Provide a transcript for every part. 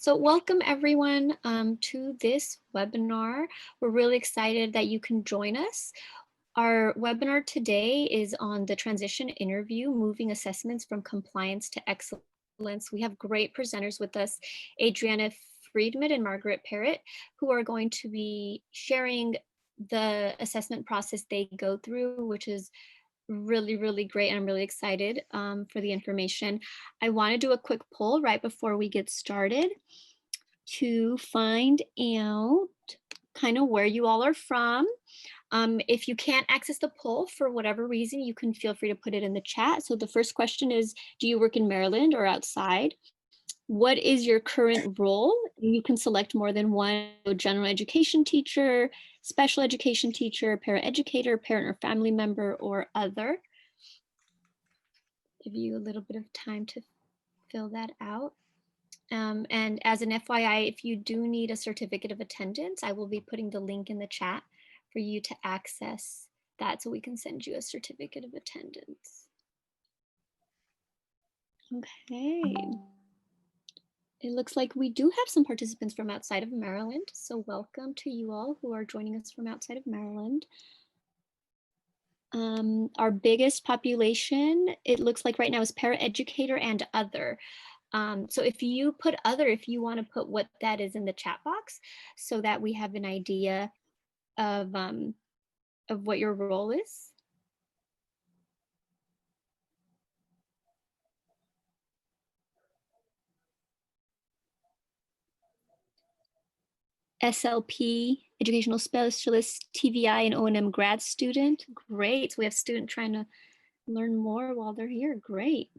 So welcome everyone to this webinar. We're really excited that you can join us. Our webinar today is on the transition interview, moving assessments from compliance to excellence. We have great presenters with us, Adriana Friedman and Margaret Parrot, who are going to be sharing the assessment process they go through, which is really great. I'm really excited for the information. I want to do a quick poll right before we get started to find out kind of where you all are from. If you can't access the poll for whatever reason, you can feel free to put it in the chat. So the first question is, do you work in Maryland or outside? What is your current role? You can select more than one: general education teacher, special education teacher, paraeducator, parent or family member, or other. Give you a little bit of time to fill that out. And as an FYI, if you do need a certificate of attendance, I will be putting the link in the chat for you to access that so we can send you a certificate of attendance. Okay. It looks like we do have some participants from outside of Maryland. So welcome to you all who are joining us from outside of Maryland. Our biggest population, it looks like right now, is paraeducator and other. So if you put other, if you want to put what that is in the chat box so that we have an idea of what your role is. SLP, educational specialist, TVI, and O&M grad student. Great. So we have students trying to learn more while they're here. Great.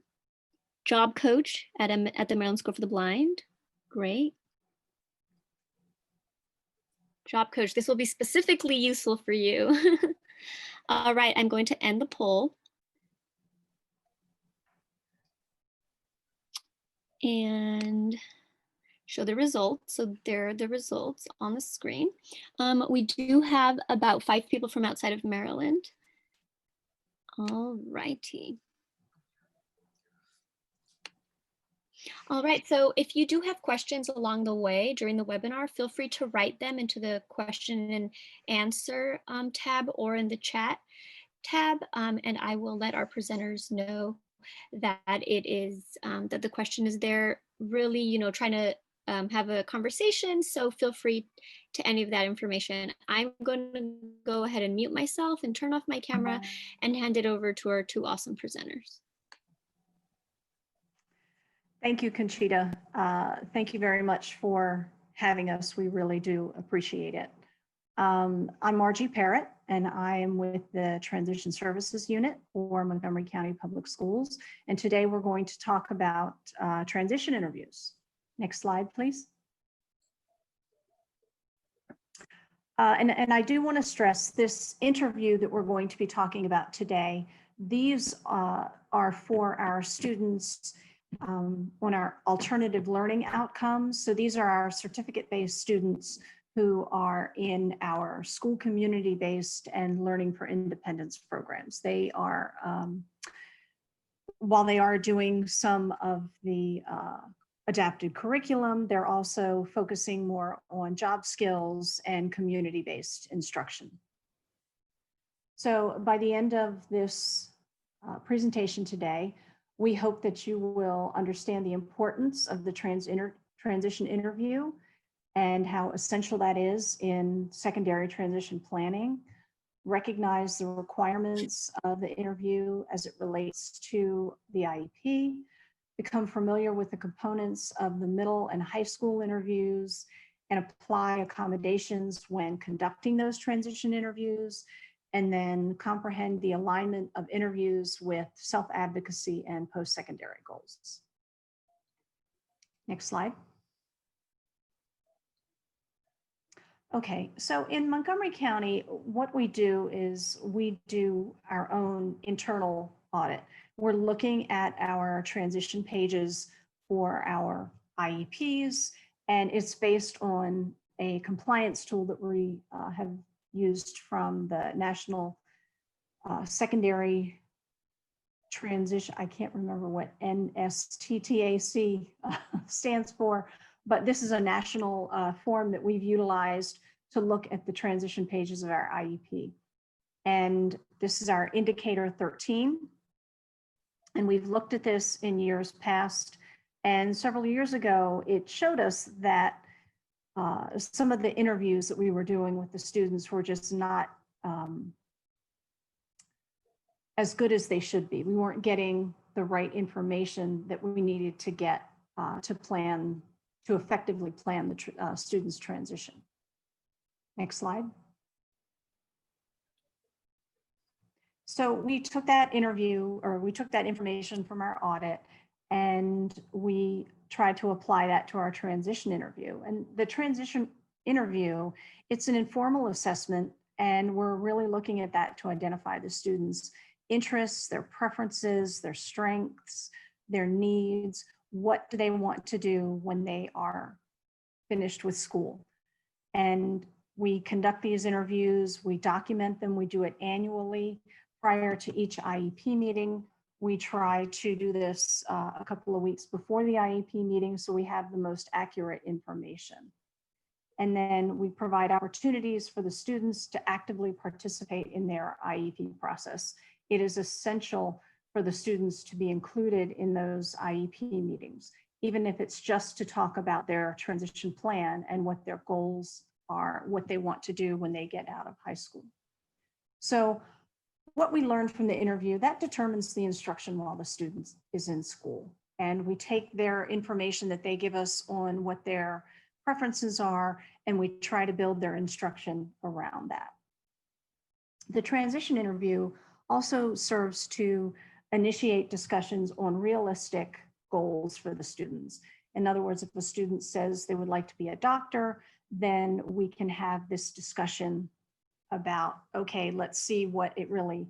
Job coach at the Maryland School for the Blind. Great. Job coach, this will be specifically useful for you. All right, I'm going to end the poll. And show the results. So there are the results on the screen. We do have about 5 people from outside of Maryland. All righty. All right, so if you do have questions along the way during the webinar, feel free to write them into the question and answer tab or in the chat tab, and I will let our presenters know that it is, that the question is there, really, you know, trying to have a conversation, so feel free to any of that information. I'm going to go ahead and mute myself and turn off my camera and hand it over to our 2 awesome presenters. Thank you, Conchita. Thank you very much for having us. We really do appreciate it. I'm Margie Parrot, and I am with the Transition Services Unit for Montgomery County Public Schools. And today we're going to talk about transition interviews. Next slide, please. And I do want to stress this interview that we're going to be talking about today. These are for our students on our alternative learning outcomes. So these are our certificate-based students who are in our school community-based and learning for independence programs. They are, while they are doing some of the adapted curriculum, they're also focusing more on job skills and community-based instruction. So by the end of this presentation today, we hope that you will understand the importance of the transition interview and how essential that is in secondary transition planning, recognize the requirements of the interview as it relates to the IEP, become familiar with the components of the middle and high school interviews, and apply accommodations when conducting those transition interviews, and then comprehend the alignment of interviews with self-advocacy and post-secondary goals. Next slide. Okay, so in Montgomery County, what we do is we do our own internal audit. We're looking at our transition pages for our IEPs, and it's based on a compliance tool that we have used from the National Secondary Transition, I can't remember what NSTTAC stands for, but this is a national form that we've utilized to look at the transition pages of our IEP. And this is our indicator 13. And we've looked at this in years past. And several years ago, it showed us that some of the interviews that we were doing with the students were just not as good as they should be. We weren't getting the right information that we needed to get to effectively plan the students' transition. Next slide. So we took that interview, or we took that information from our audit, and we tried to apply that to our transition interview. And the transition interview, it's an informal assessment, and we're really looking at that to identify the students' interests, their preferences, their strengths, their needs. What do they want to do when they are finished with school? And we conduct these interviews, we document them, we do it annually prior to each IEP meeting. We try to do this a couple of weeks before the IEP meeting so we have the most accurate information. And then we provide opportunities for the students to actively participate in their IEP process. It is essential for the students to be included in those IEP meetings, even if it's just to talk about their transition plan and what their goals are, what they want to do when they get out of high school. So what we learned from the interview, that determines the instruction while the student is in school. And we take their information that they give us on what their preferences are, and we try to build their instruction around that. The transition interview also serves to initiate discussions on realistic goals for the students. In other words, if a student says they would like to be a doctor, then we can have this discussion about, okay, let's see what it really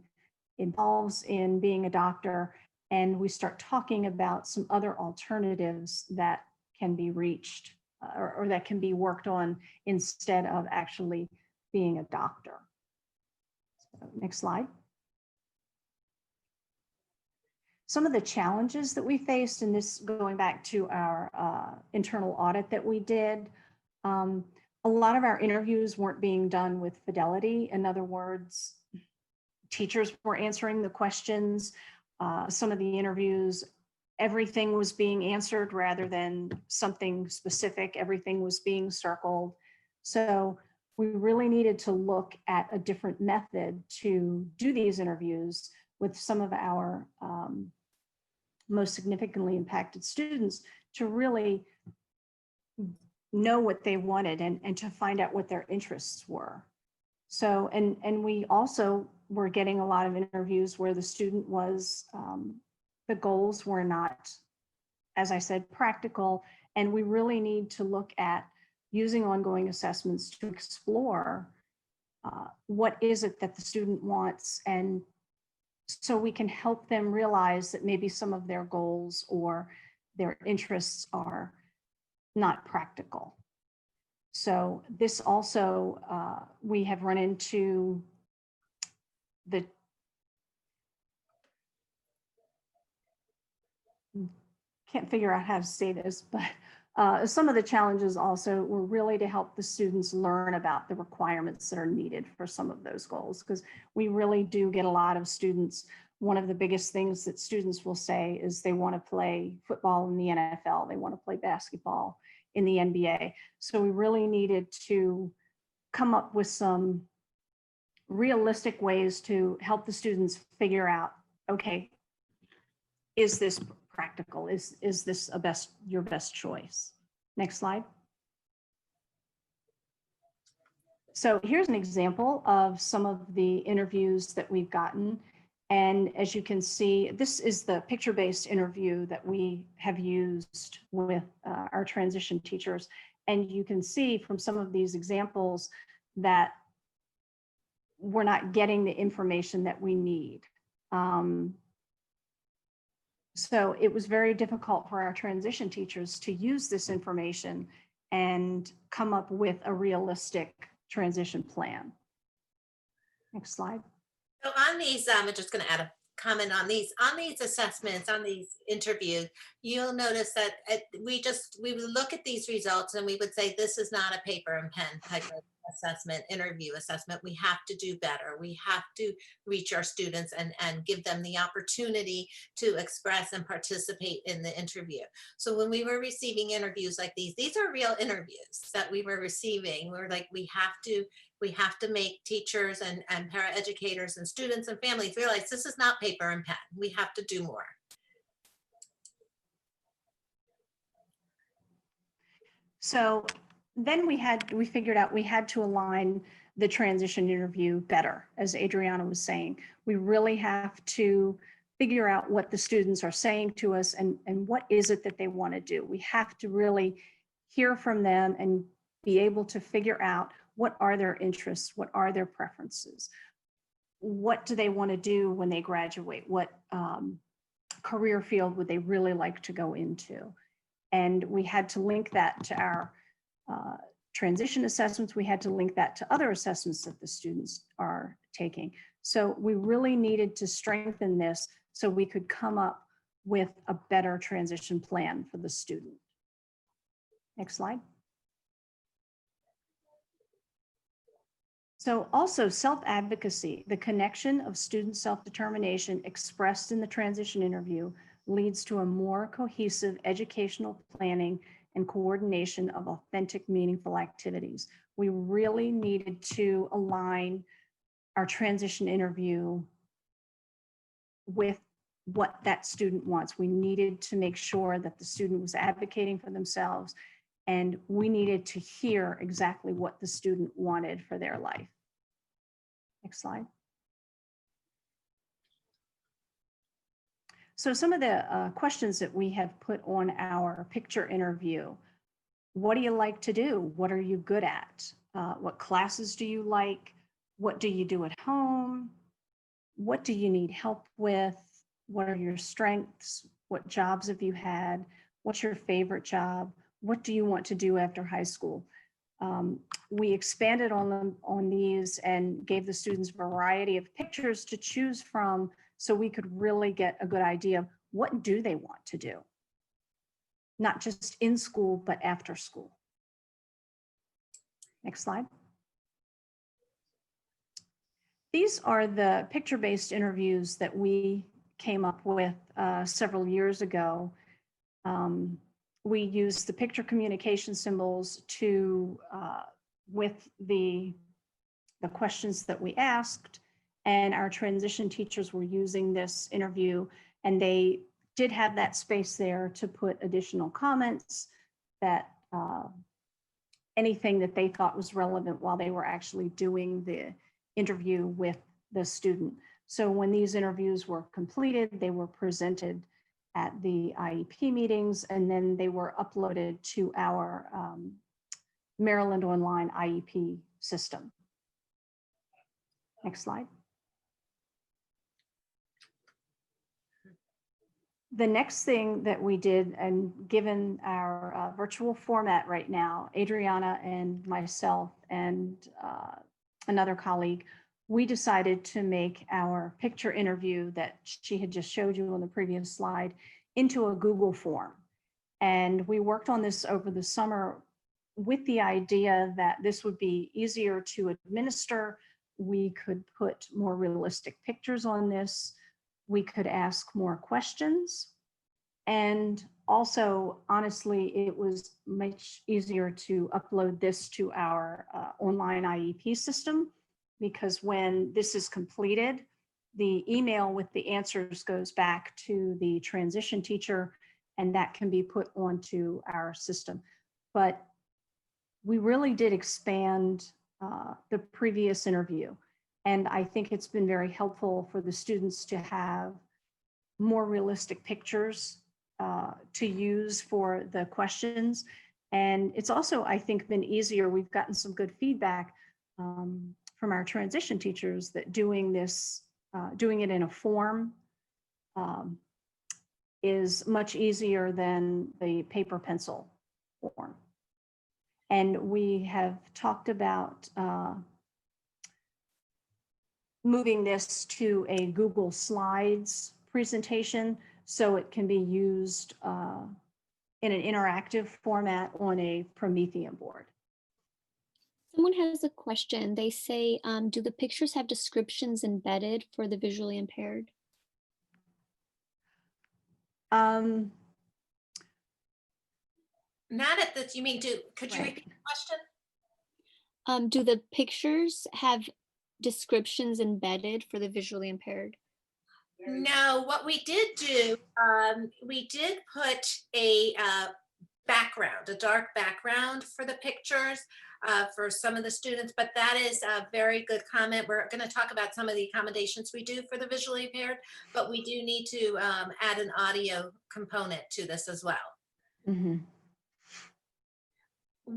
involves in being a doctor. And we start talking about some other alternatives that can be reached or that can be worked on instead of actually being a doctor. So, next slide. Some of the challenges that we faced, and this going back to our internal audit that we did, a lot of our interviews weren't being done with fidelity. In other words, teachers were answering the questions. Some of the interviews, everything was being answered rather than something specific. Everything was being circled. So we really needed to look at a different method to do these interviews with some of our most significantly impacted students to really know what they wanted and to find out what their interests were. So, and we also were getting a lot of interviews where the student was, the goals were not, as I said, practical. And we really need to look at using ongoing assessments to explore what is it that the student wants, and so we can help them realize that maybe some of their goals or their interests are not practical. So this also, we have run into the, can't figure out how to say this, but some of the challenges also were really to help the students learn about the requirements that are needed for some of those goals, because we really do get a lot of students. One of the biggest things that students will say is they want to play football in the NFL, they want to play basketball in the NBA. So we really needed to come up with some realistic ways to help the students figure out, okay, is this practical? Is this your best choice? Next slide. So here's an example of some of the interviews that we've gotten. And as you can see, this is the picture-based interview that we have used with our transition teachers. And you can see from some of these examples that we're not getting the information that we need. So it was very difficult for our transition teachers to use this information and come up with a realistic transition plan. Next slide. So on these, I'm just going to add a comment on these assessments, on these interviews. You'll notice that we would look at these results and we would say, this is not a paper and pen type of assessment, interview assessment. We have to do better. We have to reach our students and give them the opportunity to express and participate in the interview. So when we were receiving interviews like these are real interviews that we were receiving. We're like, we have to make teachers and paraeducators and students and families realize this is not paper and pen. We have to do more. So then we figured out we had to align the transition interview better, as Adriana was saying. We really have to figure out what the students are saying to us and what is it that they want to do. We have to really hear from them and be able to figure out what are their interests, what are their preferences, what do they want to do when they graduate, what career field would they really like to go into. And we had to link that to our transition assessments. We had to link that to other assessments that the students are taking. So we really needed to strengthen this so we could come up with a better transition plan for the student. Next slide. So also self-advocacy, the connection of student self-determination expressed in the transition interview leads to a more cohesive educational planning and coordination of authentic, meaningful activities. We really needed to align our transition interview with what that student wants. We needed to make sure that the student was advocating for themselves, and we needed to hear exactly what the student wanted for their life. Next slide. So some of the questions that we have put on our picture interview: what do you like to do? What are you good at? What classes do you like? What do you do at home? What do you need help with? What are your strengths? What jobs have you had? What's your favorite job? What do you want to do after high school? We expanded on these and gave the students a variety of pictures to choose from so we could really get a good idea of what do they want to do, not just in school, but after school. Next slide. These are the picture-based interviews that we came up with several years ago. We used the picture communication symbols to with the questions that we asked, and our transition teachers were using this interview, and they did have that space there to put additional comments, that anything that they thought was relevant while they were actually doing the interview with the student. So when these interviews were completed, they were presented at the IEP meetings, and then they were uploaded to our Maryland Online IEP system. Next slide. The next thing that we did, and given our virtual format right now, Adriana and myself and another colleague, we decided to make our picture interview that she had just showed you on the previous slide into a Google form. And we worked on this over the summer with the idea that this would be easier to administer. We could put more realistic pictures on this. We could ask more questions. And also, honestly, it was much easier to upload this to our online IEP system, because when this is completed, the email with the answers goes back to the transition teacher, and that can be put onto our system. But we really did expand the previous interview. And I think it's been very helpful for the students to have more realistic pictures to use for the questions. And it's also, I think, been easier. We've gotten some good feedback from our transition teachers that doing this, doing it in a form is much easier than the paper pencil form. And we have talked about moving this to a Google Slides presentation so it can be used in an interactive format on a Promethean board. Someone has a question. They say, do the pictures have descriptions embedded for the visually impaired? Um, Not at this, you mean, could you Right. repeat the question? Do the pictures have descriptions embedded for the visually impaired? No, what we did do, we did put a background, a dark background for the pictures for some of the students, but that is a very good comment. We're going to talk about some of the accommodations we do for the visually impaired, but we do need to add an audio component to this as well. Mm-hmm.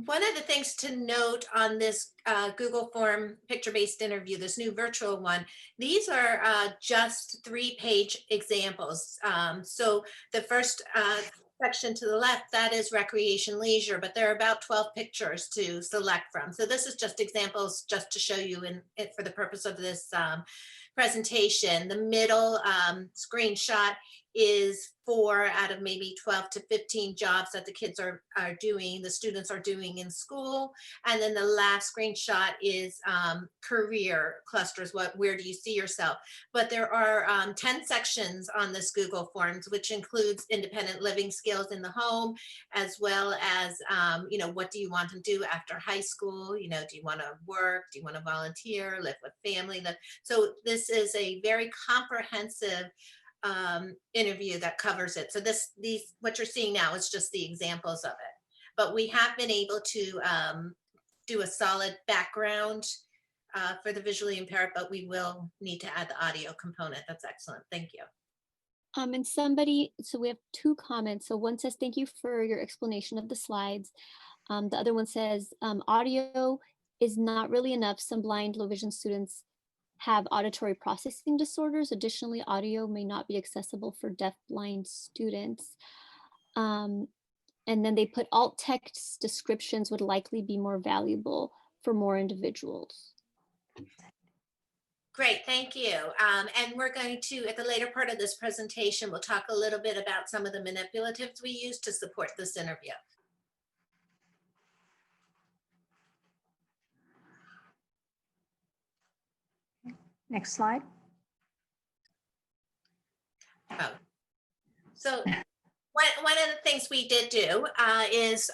One of the things to note on this Google Form picture-based interview, this new virtual one, these are just 3-page examples. So the first section to the left, that is recreation leisure, but there are about 12 pictures to select from. So this is just examples just to show you for the purpose of this presentation. The middle screenshot is 4 out of maybe 12 to 15 jobs that the kids are doing, the students are doing in school. And then the last screenshot is career clusters. Where do you see yourself? But there are 10 sections on this Google Forms, which includes independent living skills in the home, as well as, you know, what do you want to do after high school? You know, do you want to work? Do you want to volunteer, live with family? So this is a very comprehensive interview that covers it. So what you're seeing now is just the examples of it. But we have been able to do a solid background for the visually impaired, but we will need to add the audio component. That's excellent. Thank you. And so we have 2 comments. So one says, thank you for your explanation of the slides. The other one says, audio is not really enough. Some blind low vision students have auditory processing disorders. Additionally, audio may not be accessible for deaf-blind students. And then they put alt text descriptions would likely be more valuable for more individuals. Great, thank you. And we're going to, at the later part of this presentation, we'll talk a little bit about some of the manipulatives we use to support this interview. Next slide. Oh. So one of the things we did do is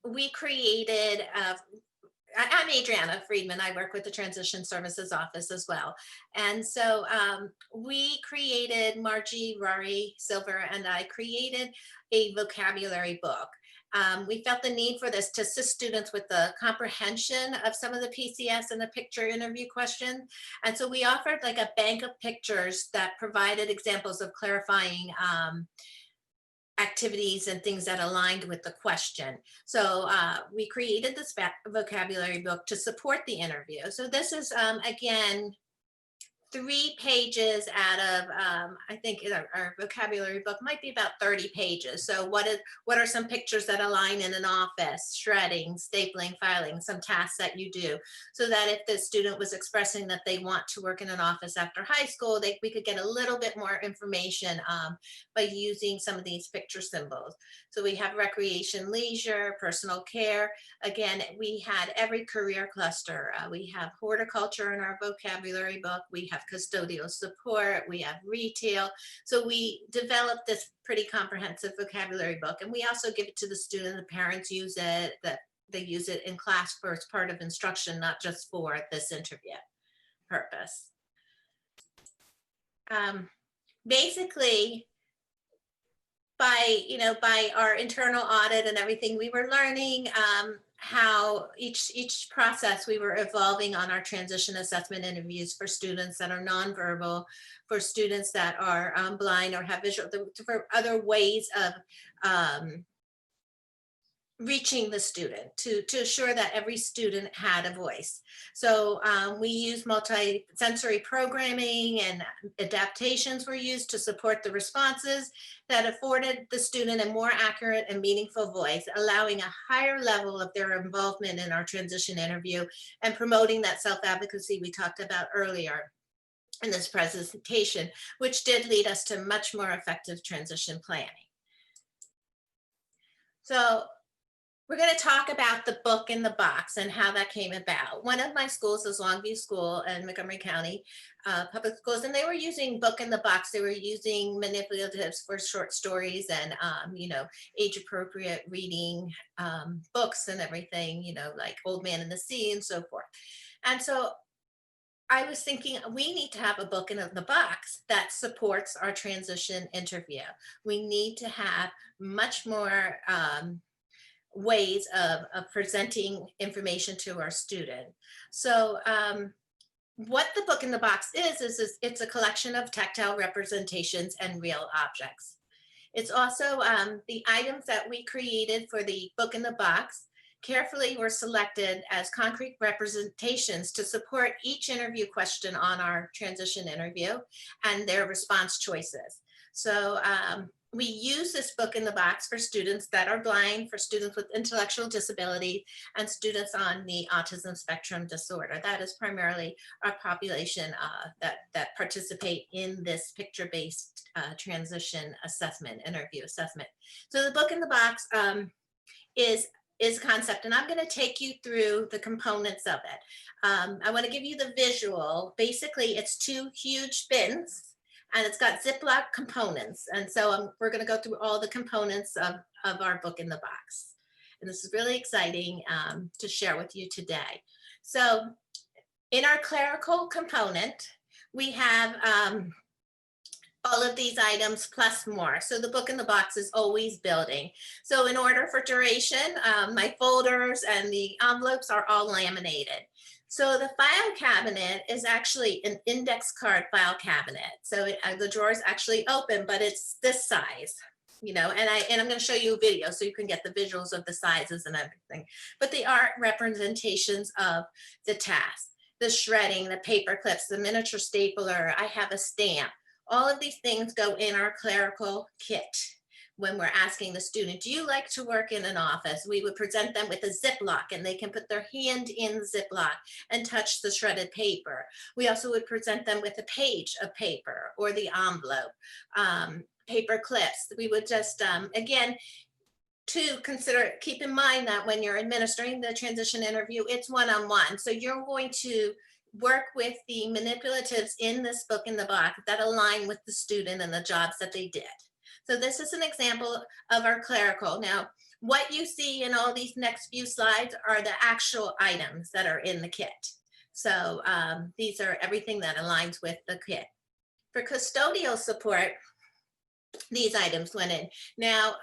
we created, I'm Adriana Friedman. I work with the Transition Services Office as well. And so we created, Margie, Rory, Silver, and I created a vocabulary book. We felt the need for this to assist students with the comprehension of some of the PCS and the picture interview questions. And so we offered like a bank of pictures that provided examples of clarifying activities and things that aligned with the question. So we created this vocabulary book to support the interview. So this is, again, 3 pages out of, I think our vocabulary book might be about 30 pages. So what are some pictures that align in an office? Shredding, stapling, filing, some tasks that you do. So that if the student was expressing that they want to work in an office after high school, we could get a little bit more information by using some of these picture symbols. So we have recreation, leisure, personal care. Again, we had every career cluster. We have horticulture in our vocabulary book. We have custodial support, we have retail. So we developed this pretty comprehensive vocabulary book, and we also give it to the student. The parents use it, that they use it in class for as part of instruction, not just for this interview purpose. Basically, by our internal audit and everything, we were learning how each process we were evolving on our transition assessment interviews for students that are nonverbal, for students that are blind or have visual, for other ways of reaching the student to assure that every student had a voice. So we use multi-sensory programming, and adaptations were used to support the responses that afforded the student a more accurate and meaningful voice, allowing a higher level of their involvement in our transition interview and promoting that self-advocacy we talked about earlier. in this presentation, which did lead us to much more effective transition planning. So we're going to talk about the book in the box and how that came about. One of my schools is Longview School in Montgomery County Public Schools, and they were using book in the box. They were using manipulatives for short stories and, age appropriate reading books and everything, like Old Man and the Sea and so forth. And so I was thinking we need to have a book in the box that supports our transition interview. We need to have much more ways of presenting information to our student. So what the book in the box is it's a collection of tactile representations and real objects. It's also the items that we created for the book in the box carefully were selected as concrete representations to support each interview question on our transition interview and their response choices. So we use this book in the box for students that are blind, for students with intellectual disability, and students on the autism spectrum disorder. That is primarily our population that participate in this picture-based transition assessment, interview assessment. So the book in the box is concept, and I'm going to take you through the components of it. I want to give you the visual. Basically, it's two huge bins, and it's got Ziploc components. And so we're going to go through all the components of our book in the box. And this is really exciting to share with you today. So in our clerical component, we have all of these items plus more. So the book in the box is always building. So in order for duration, my folders and the envelopes are all laminated. So the file cabinet is actually an index card file cabinet. So the drawer is actually open, but it's this size, and I'm going to show you a video so you can get the visuals of the sizes and everything. But they are representations of the task, the shredding, the paper clips, the miniature stapler. I have a stamp. All of these things go in our clerical kit. When we're asking the student, do you like to work in an office? We would present them with a Ziploc, and they can put their hand in Ziploc and touch the shredded paper. We also would present them with a page of paper or the envelope, paper clips. We would just, again, to consider, keep in mind that when you're administering the transition interview, it's one-on-one. So you're going to work with the manipulatives in this book in the box that align with the student and the jobs that they did. So this is an example of our clerical. Now, what you see in all these next few slides are the actual items that are in the kit. So these are everything that aligns with the kit. For custodial support, these items went in. Now,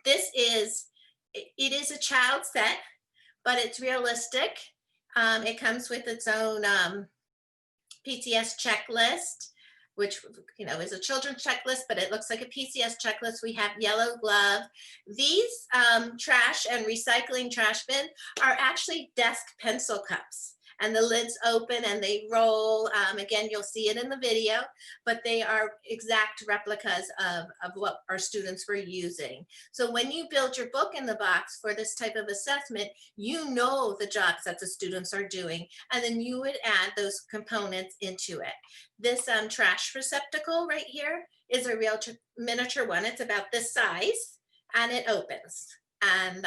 it is a child set, but it's realistic. It comes with its own PCS checklist, which is a children's checklist, but it looks like a PCS checklist. We have yellow glove. These trash and recycling trash bin are actually desk pencil cups, and the lids open and they roll. Again, you'll see it in the video, but they are exact replicas of what our students were using. So when you build your book in the box for this type of assessment, you know the jobs that the students are doing, and then you would add those components into it. This trash receptacle right here is a real miniature one. It's about this size, and it opens. And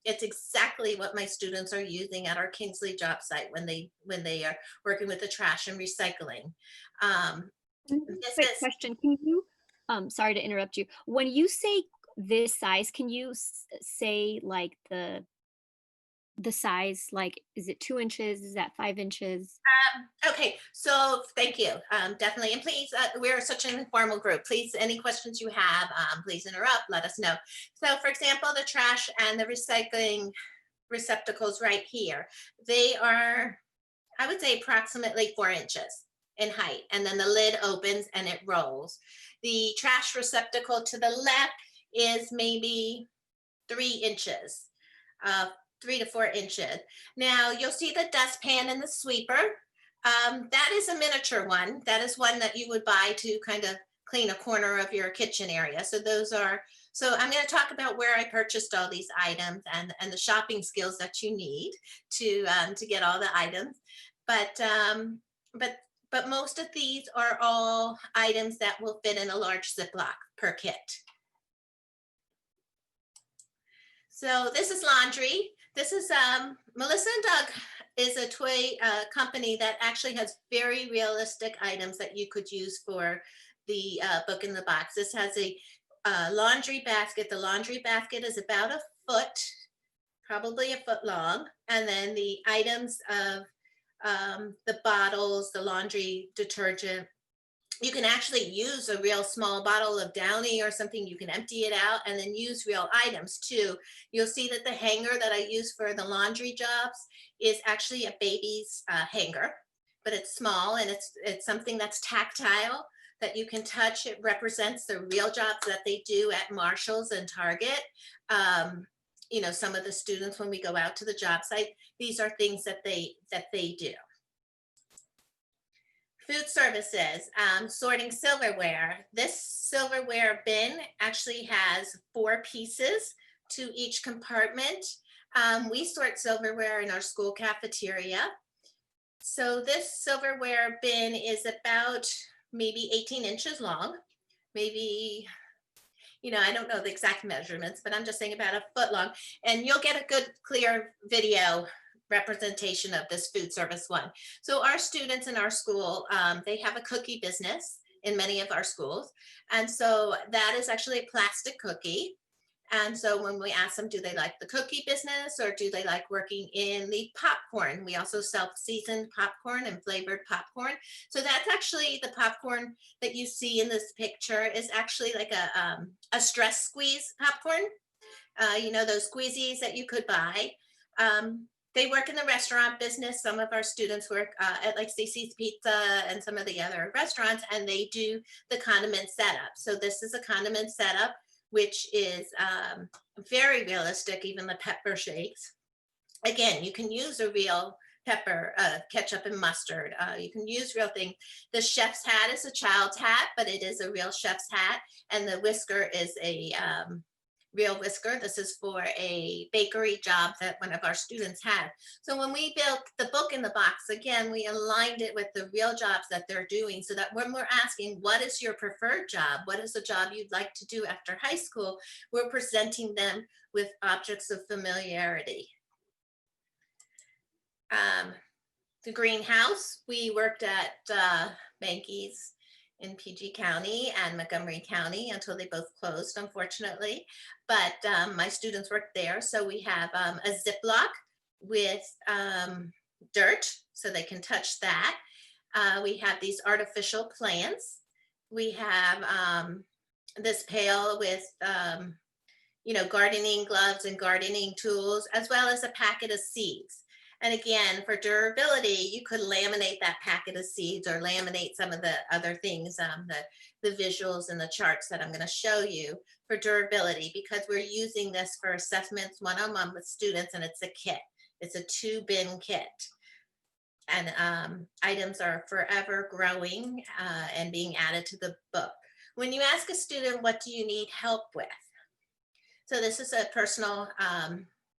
it's exactly what my students are using at our Kingsley job site when they are working with the trash and recycling. Quick question, can you, sorry to interrupt you. When you say this size, can you say like the size, like, is it 2 inches? Is that 5 inches? Okay, so thank you, definitely. And please, we're such an informal group. Please, any questions you have, please interrupt, let us know. So for example, the trash and the recycling receptacles right here, they are, I would say, approximately 4 inches in height. And then the lid opens and it rolls. The trash receptacle to the left is maybe 3 inches. 3 to 4 inches. Now you'll see the dustpan and the sweeper. That is a miniature one. That is one that you would buy to kind of clean a corner of your kitchen area. So I'm going to talk about where I purchased all these items and the shopping skills that you need to get all the items. But but most of these are all items that will fit in a large Ziploc per kit. So this is laundry. This is Melissa and Doug is a toy company that actually has very realistic items that you could use for the book in the box. This has a laundry basket. The laundry basket is about a foot, probably a foot long. And then the items of the bottles, the laundry detergent, you can actually use a real small bottle of Downy or something. You can empty it out and then use real items too. You'll see that the hanger that I use for the laundry jobs is actually a baby's hanger, but it's small and it's something that's tactile that you can touch. It represents the real jobs that they do at Marshall's and Target. You know, some of the students, when we go out to the job site, these are things that they do. Food services, sorting silverware. This silverware bin actually has 4 pieces to each compartment. We sort silverware in our school cafeteria. So this silverware bin is about maybe 18 inches long, maybe, you know, I don't know the exact measurements, but I'm just saying about a foot long. And you'll get a good, clear video representation of this food service one. So our students in our school, they have a cookie business in many of our schools. And so that is actually a plastic cookie. And so when we ask them, do they like the cookie business or do they like working in the popcorn? We also self-seasoned popcorn and flavored popcorn. So that's actually the popcorn that you see in this picture is actually like a stress squeeze popcorn. You know, those squeezies that you could buy. They work in the restaurant business. Some of our students work at like Stacey's Pizza and some of the other restaurants, and they do the condiment setup. So this is a condiment setup, which is very realistic, even the pepper shakes. Again, you can use a real pepper, ketchup and mustard. You can use real things. The chef's hat is a child's hat, but it is a real chef's hat. And the whisker is a real whisker. This is for a bakery job that one of our students had. So when we built the book in the box, again, we aligned it with the real jobs that they're doing so that when we're asking, what is your preferred job? What is the job you'd like to do after high school? We're presenting them with objects of familiarity. The greenhouse, we worked at Banky's in PG County and Montgomery County until they both closed, unfortunately. But my students worked there. So we have a Ziploc with dirt so they can touch that. We have these artificial plants. We have this pail with, you know, gardening gloves and gardening tools, as well as a packet of seeds. And again, for durability, you could laminate that packet of seeds or laminate some of the other things, the visuals and the charts that I'm going to show you for durability, because we're using this for assessments one-on-one with students, and it's a kit. It's a 2-bin kit. And items are forever growing and being added to the book. When you ask a student, what do you need help with? So this is a personal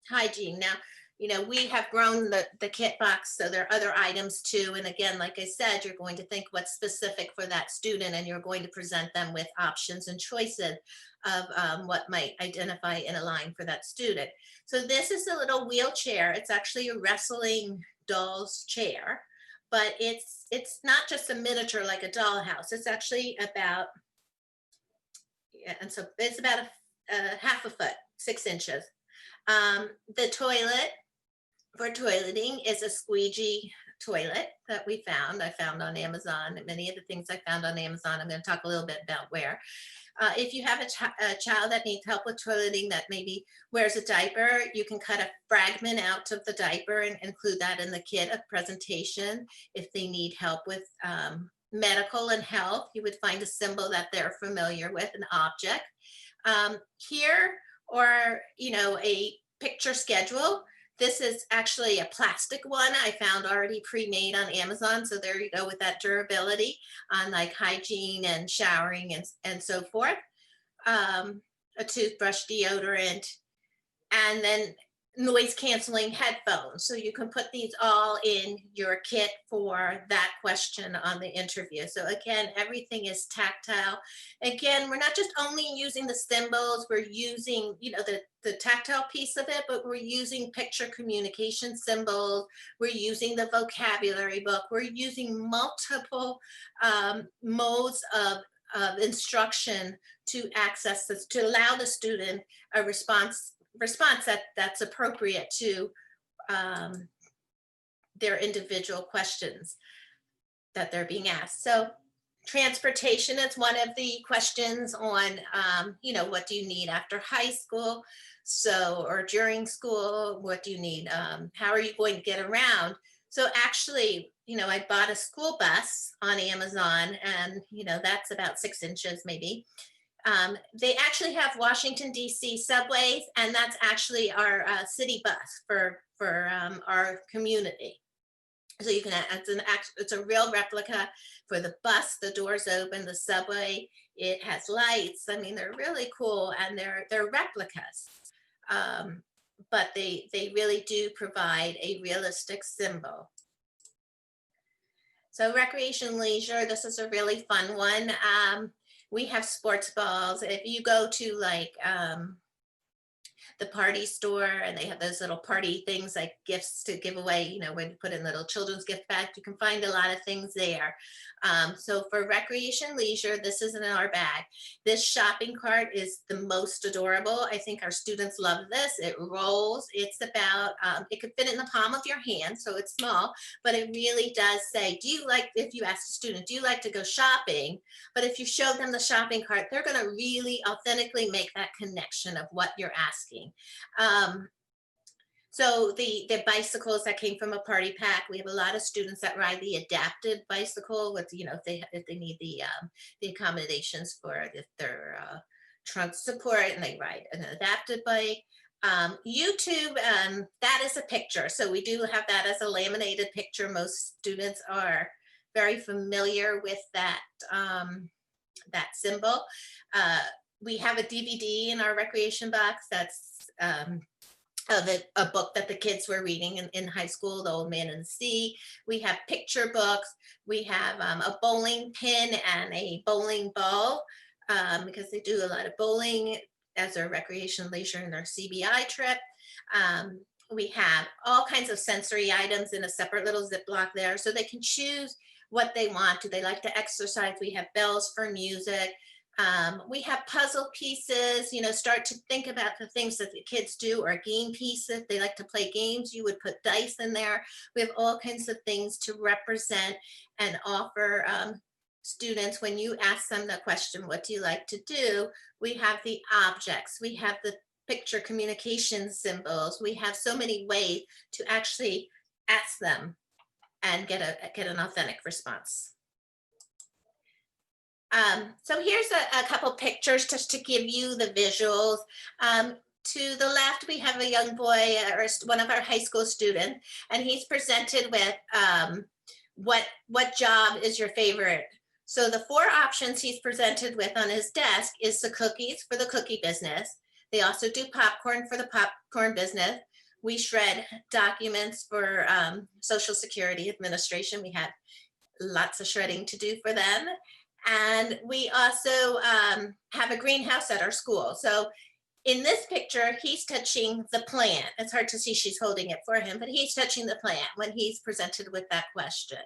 hygiene. Now, you know, we have grown the kit box, so there are other items too. And again, like I said, you're going to think what's specific for that student, and you're going to present them with options and choices of what might identify in a line for that student. So this is a little wheelchair. It's actually a wrestling doll's chair, but it's not just a miniature like a dollhouse. It's actually about, yeah, and so it's about a half a foot, 6 inches. The toilet for toileting is a squeegee toilet that we found. I found on Amazon. Many of the things I found on Amazon, I'm going to talk a little bit about where. If you have a child that needs help with toileting that maybe wears a diaper, you can cut a fragment out of the diaper and include that in the kit of presentation. If they need help with medical and health, you would find a symbol that they're familiar with, an object. Here, or, you know, a picture schedule. This is actually a plastic one I found already pre-made on Amazon. So there you go with that durability on like hygiene and showering and so forth. A toothbrush, deodorant. And then noise canceling headphones. So you can put these all in your kit for that question on the interview. So again, everything is tactile. Again, we're not just only using the symbols, we're using, the tactile piece of it, but we're using picture communication symbols. We're using the vocabulary book. We're using multiple modes of instruction to access this, to allow the student a response that's appropriate to their individual questions that they're being asked. So transportation is one of the questions on, what do you need after high school? So, or during school, what do you need? How are you going to get around? So actually, I bought a school bus on Amazon, and, that's about 6 inches maybe. They actually have Washington, D.C. subways, and that's actually our city bus for our community. So you can, it's a real replica for the bus. The doors open, the subway, it has lights. I mean, they're really cool, and they're replicas. But they really do provide a realistic symbol. So recreation leisure, this is a really fun one. We have sports balls. If you go to like the party store, and they have those little party things like gifts to give away, when you put in little children's gift bag, you can find a lot of things there. So for recreation leisure, this is in our bag. This shopping cart is the most adorable. I think our students love this. It rolls. It's about, it could fit in the palm of your hand, so it's small, but it really does say, if you ask a student, do you like to go shopping? But if you show them the shopping cart, they're going to really authentically make that connection of what you're asking. So the bicycles that came from a party pack, we have a lot of students that ride the adapted bicycle with, if they need the accommodations for their trunk support, and they ride an adapted bike. YouTube, that is a picture. So we do have that as a laminated picture. Most students are very familiar with that, that symbol. We have a DVD in our recreation box that's of a book that the kids were reading in high school, The Old Man and the Sea. We have picture books. We have a bowling pin and a bowling ball, because they do a lot of bowling as their recreation leisure in their CBI trip. We have all kinds of sensory items in a separate little Ziploc there, so they can choose what they want. Do they like to exercise? We have bells for music. We have puzzle pieces, start to think about the things that the kids do, or game pieces. They like to play games. You would put dice in there. We have all kinds of things to represent and offer students. When you ask them the question, what do you like to do? We have the objects. We have the picture communication symbols. We have so many ways to actually ask them and get an authentic response. So here's a couple pictures just to give you the visuals. To the left, we have a young boy, or one of our high school students, and he's presented with what job is your favorite? So the 4 options he's presented with on his desk is the cookies for the cookie business. They also do popcorn for the popcorn business. We shred documents for Social Security Administration. We have lots of shredding to do for them. And we also have a greenhouse at our school. So in this picture, he's touching the plant. It's hard to see, she's holding it for him, but he's touching the plant when he's presented with that question.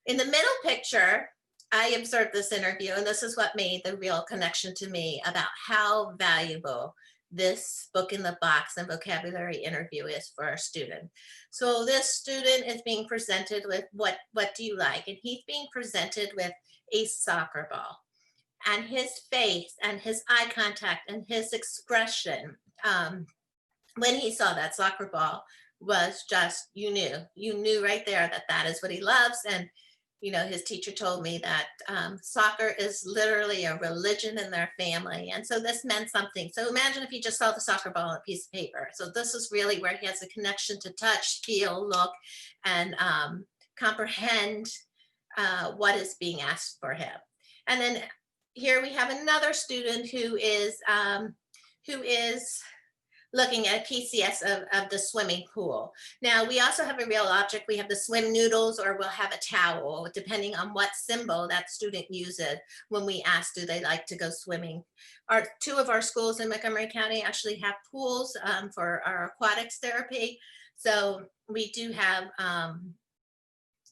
In the middle picture, I observed this interview, and this is what made the real connection to me about how valuable this book in the box and vocabulary interview is for our student. So this student is being presented with what do you like? And he's being presented with a soccer ball, and his face and his eye contact and his expression when he saw that soccer ball was just, you knew right there that that is what he loves. And his teacher told me that soccer is literally a religion in their family. And so this meant something. So imagine if you just saw the soccer ball on a piece of paper. So this is really where he has a connection to touch, feel, look, and comprehend what is being asked for him. And then here we have another student who is looking at PCS of the swimming pool. Now, we also have a real object. We have the swim noodles, or we'll have a towel, depending on what symbol that student uses when we ask, do they like to go swimming? Two of our schools in Montgomery County actually have pools for our aquatics therapy. So we do have,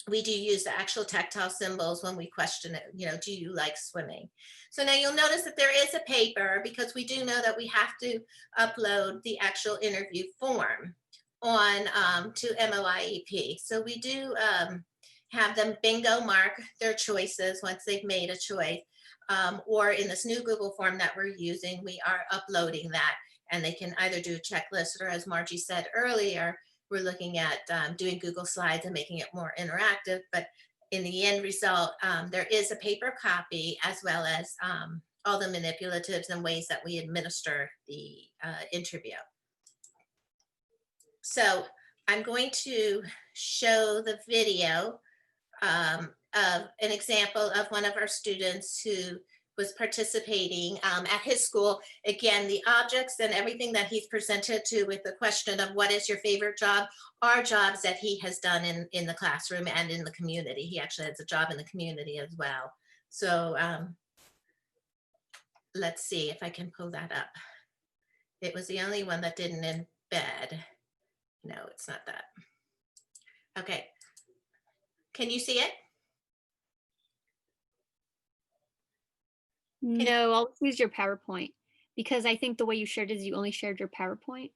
we do use the actual tactile symbols when we question it, do you like swimming? So now you'll notice that there is a paper, because we do know that we have to upload the actual interview form on to MOIEP. So we do have them bingo mark their choices once they've made a choice, or in this new Google form that we're using, we are uploading that, and they can either do a checklist, or as Margie said earlier, we're looking at doing Google Slides and making it more interactive. But in the end result, there is a paper copy, as well as all the manipulatives and ways that we administer the interview. So I'm going to show the video of an example of one of our students who was participating at his school. Again, the objects and everything that he's presented to with the question of what is your favorite job are jobs that he has done in the classroom and in the community. He actually has a job in the community as well. So let's see if I can pull that up. It was the only one that didn't embed. No, it's not that. Okay. Can you see it? No, I'll use your PowerPoint, because I think the way you shared is you only shared your PowerPoint.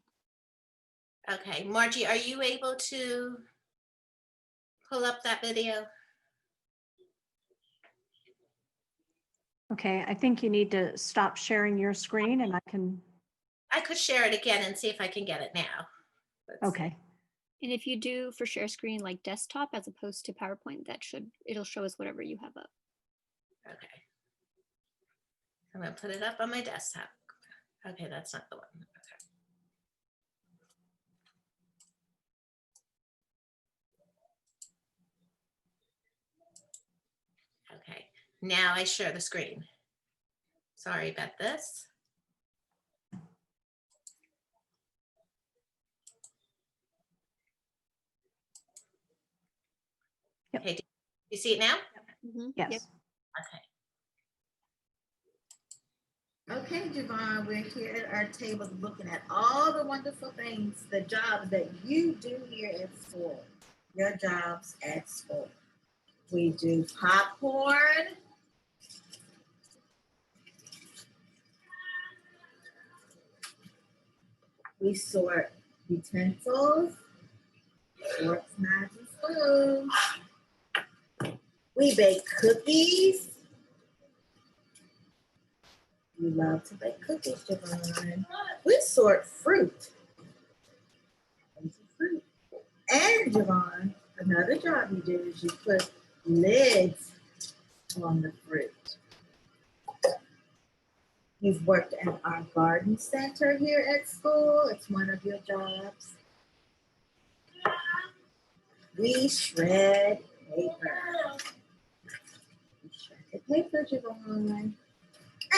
Okay, Margie, are you able to pull up that video? Okay, I think you need to stop sharing your screen, and I could share it again and see if I can get it now. Okay. And if you do for share screen like desktop as opposed to PowerPoint, it'll show us whatever you have up. Okay. I'm gonna put it up on my desktop. Okay, that's not the one. Okay, now I share the screen. Sorry about this. Yep. Okay, do you see it now? Mm-hmm. Yes. Yep. Okay. Okay, Javon, we're here at our table looking at all the wonderful things, the jobs that you do here at school, your jobs at school. We do popcorn. We sort utensils, forks, knives, and spoons. We bake cookies. You love to bake cookies, Javon. We sort fruit. Fruit. And Javon, another job you do is you put lids on the fruit. You've worked at our garden center here at school. It's one of your jobs. We shred paper. We shred the paper, Javon.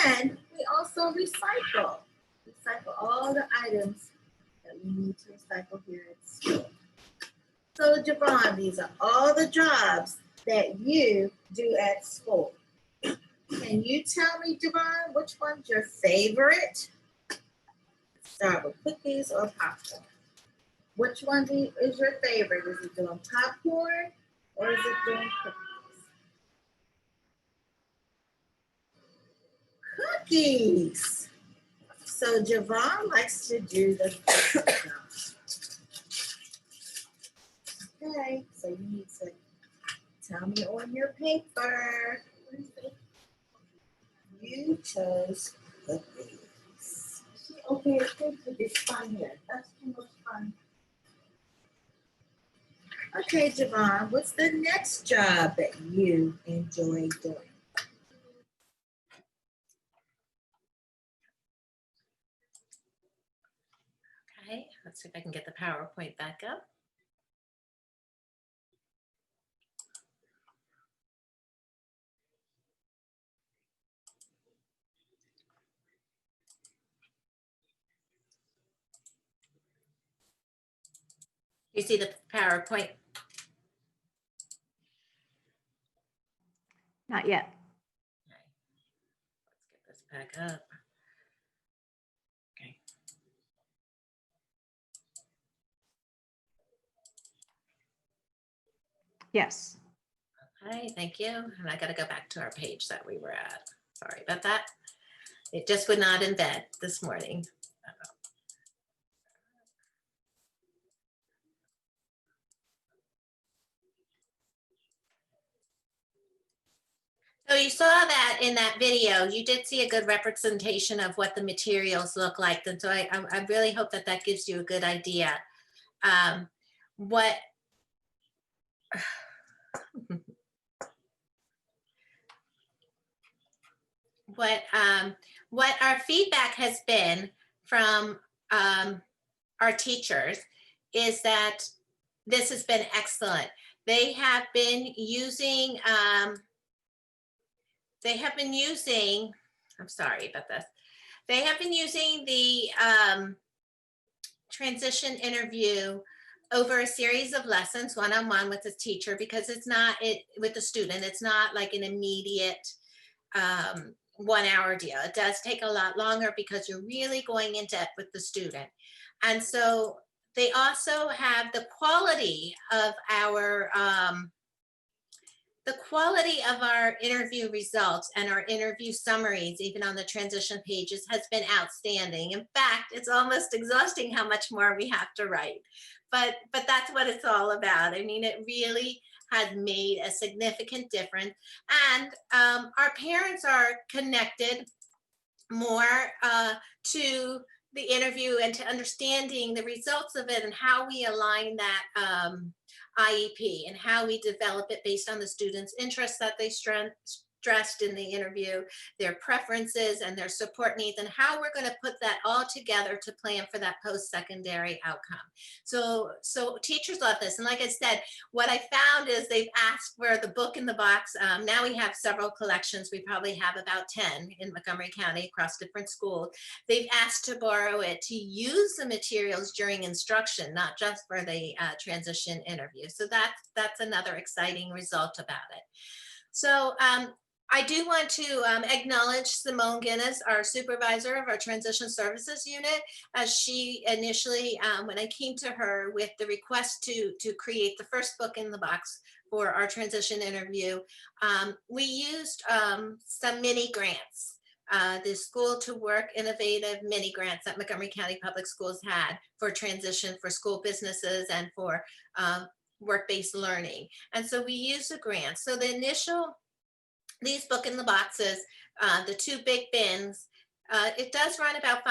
And we also recycle. Recycle all the items that we need to recycle here at school. So Javon, these are all the jobs that you do at school. Can you tell me, Javon, which one's your favorite? Start with cookies or popcorn. Which one is your favorite? Is it doing popcorn or is it doing cookies? Cookies. So Javon likes to do the cookies. Okay, so you need to tell me on your paper. You chose cookies. Okay, it's fun here. That's too much fun. Okay, Javon, what's the next job that you enjoy doing? Okay, let's see if I can get the PowerPoint back up. You see the PowerPoint? Not yet. Let's get this back up. Okay. Yes. Okay, thank you. And I got to go back to our page that we were at. Sorry about that. It just would not embed this morning. So you saw that in that video, you did see a good representation of what the materials look like. And so I really hope that that gives you a good idea. What our feedback has been from our teachers is that this has been excellent. They have been using, I'm sorry about this. They have been using the transition interview over a series of lessons, one-on-one with the teacher, because it's not with the student. It's not like an immediate 1 hour deal. It does take a lot longer because you're really going in depth with the student. And so they also have the quality of our interview results and our interview summaries, even on the transition pages, has been outstanding. In fact, it's almost exhausting how much more we have to write. But that's what it's all about. I mean, it really has made a significant difference. And our parents are connected more to the interview and to understanding the results of it and how we align that IEP and how we develop it based on the students' interests that they stressed in the interview, their preferences and their support needs, and how we're going to put that all together to plan for that post-secondary outcome. So teachers love this. And like I said, what I found is they've asked for the book in the box. Now we have several collections. We probably have about 10 in Montgomery County across different schools. They've asked to borrow it to use the materials during instruction, not just for the transition interview. So that's another exciting result about it. So I do want to acknowledge Simone Guinness, our supervisor of our transition services unit, as she initially, when I came to her with the request to create the first book in the box for our transition interview, we used some mini grants. The School to Work Innovative mini grants that Montgomery County Public Schools had for transition for school businesses and for work-based learning. And so we used the grants. So the initial, these book in the boxes, the two big bins, it does run about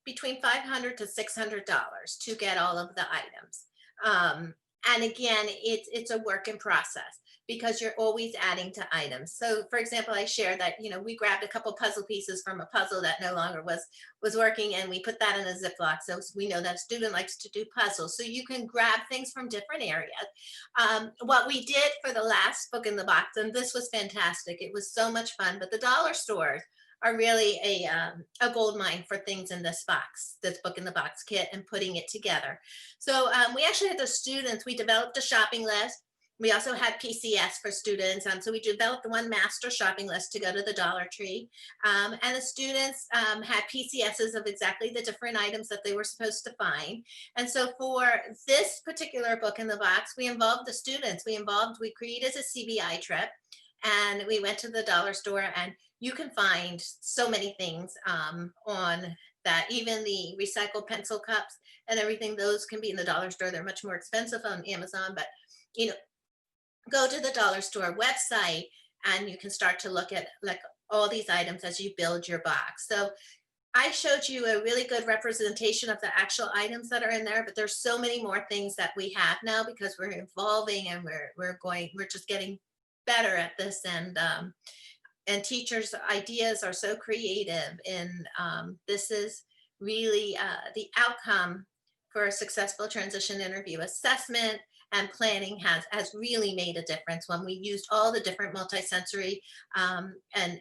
between $500 to $600 to get all of the items. And again, it's a work in process because you're always adding to items. So for example, I shared that, we grabbed a couple puzzle pieces from a puzzle that no longer was working, and we put that in a Ziploc. So we know that a student likes to do puzzles. So you can grab things from different areas. What we did for the last book in the box, and this was fantastic. It was so much fun, but the dollar stores are really a gold mine for things in this box, this book in the box kit, and putting it together. So we actually had the students, we developed a shopping list. We also had PCS for students. So we developed one master shopping list to go to the Dollar Tree. And the students had PCSs of exactly the different items that they were supposed to find. And so for this particular book in the box, we involved the students. We created a CBI trip, and we went to the dollar store, and you can find so many things on that, even the recycled pencil cups and everything, those can be in the dollar store. They're much more expensive on Amazon, but go to the dollar store website and you can start to look at like all these items as you build your box. So I showed you a really good representation of the actual items that are in there, but there's so many more things that we have now because we're evolving and we're just getting better at this, and teachers' ideas are so creative, and this is really the outcome for a successful transition interview assessment and planning has really made a difference when we used all the different multisensory and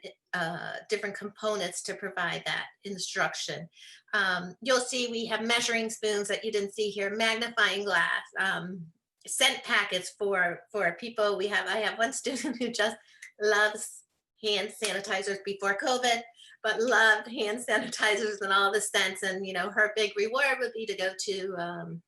different components to provide that instruction. You'll see we have measuring spoons that you didn't see here, magnifying glass, scent packets for people. I have one student who just loves hand sanitizers before COVID, but loved hand sanitizers and all the scents. And, her big reward would be to go to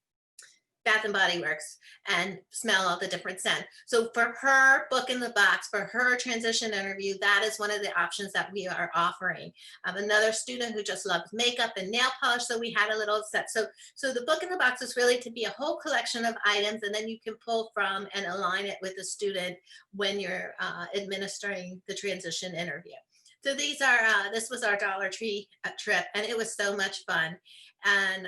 Bath and Body Works and smell all the different scents. So for her book in the box, for her transition interview, that is one of the options that we are offering. Another student who just loves makeup and nail polish, so we had a little set. So the book in the box is really to be a whole collection of items, and then you can pull from and align it with the student when you're administering the transition interview. So these are, this was our Dollar Tree trip, and it was so much fun. And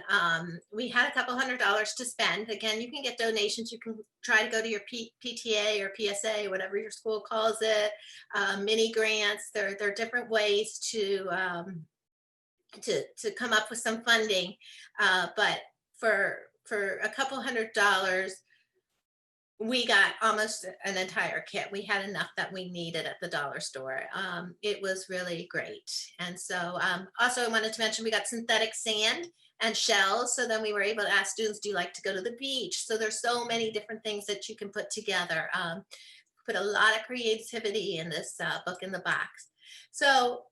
we had a couple $100s to spend. Again, you can get donations. You can try to go to your PTA or PSA, whatever your school calls it, mini grants. There are different ways to come up with some funding. But for a couple $100, we got almost an entire kit. We had enough that we needed at the dollar store. It was really great. And so also I wanted to mention, we got synthetic sand and shells. So then we were able to ask students, do you like to go to the beach? So there's so many different things that you can put together. Put a lot of creativity in this book in the box. So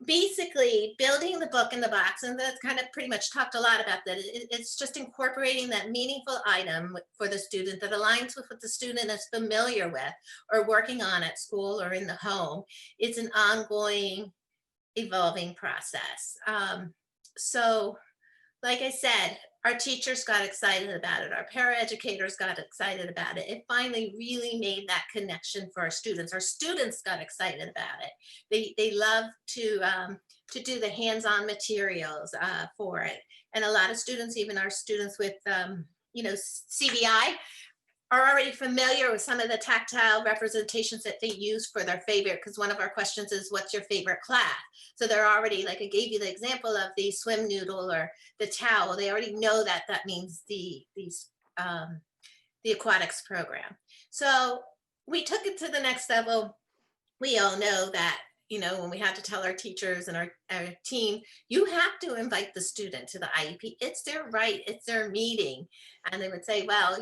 basically building the book in the box, and that's kind of pretty much talked a lot about that. It's just incorporating that meaningful item for the student that aligns with what the student is familiar with or working on at school or in the home. It's an ongoing, evolving process. So like I said, our teachers got excited about it. Our paraeducators got excited about it. It finally really made that connection for our students. Our students got excited about it. They love to do the hands-on materials for it. And a lot of students, even our students with, CVI, are already familiar with some of the tactile representations that they use for their favorite, because one of our questions is, what's your favorite class? So they're already, like I gave you the example of the swim noodle or the towel, they already know that that means the aquatics program. So we took it to the next level. We all know that, when we had to tell our teachers and our team, you have to invite the student to the IEP. It's their right, it's their meeting. And they would say, well,